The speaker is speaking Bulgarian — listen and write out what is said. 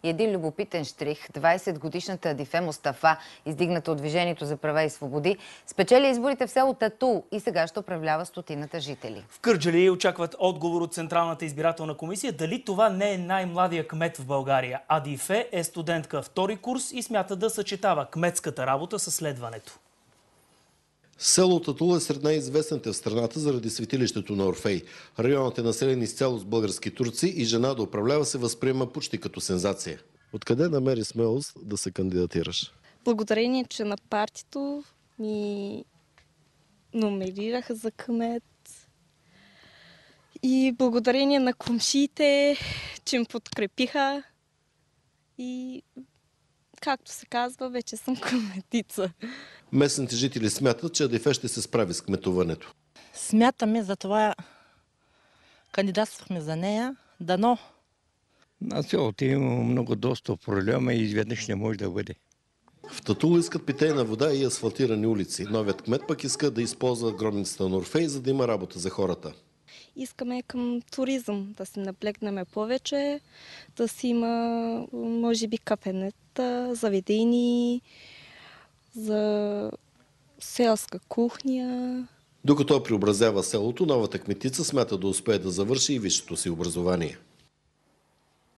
И един любопитен штрих, 20-годишната Адифе Мустафа, издигната от Движението за права и свободи, спечели изборите в село Татул и сега ще управлява стотината жители. В Кърджали очакват отговор от Централната избирателна комисия дали това не е най-младия кмет в България. Адифе е студентка втори курс и смята да съчетава кметската работа със следването. Село Татул е сред най-известните в страната заради светилището на Орфей. Районът е населен изцяло с български турци и жена да управлява се възприема почти като сензация. Откъде намери смелост да се кандидатираш? Благодарение, че на партито ми номерираха за кмет и благодарение на комшиите, че ме подкрепиха и, както се казва, вече съм кметица. Местните жители смятат, че Адифе ще се справи с кметуването. Смятаме, за това кандидатствахме за нея, дано. На селото има много доста проблема и изведнъж не може да бъде. В Татул искат питейна вода и асфалтирани улици. Новият кмет пък иска да използва гробницата на Орфей, за да има работа за хората. Искаме към туризъм да се наблегнем повече, да си има, може би, кафенета, заведени, за селска кухня. Докато преобразява селото, новата кметица смята да успее да завърши и висшето си образование.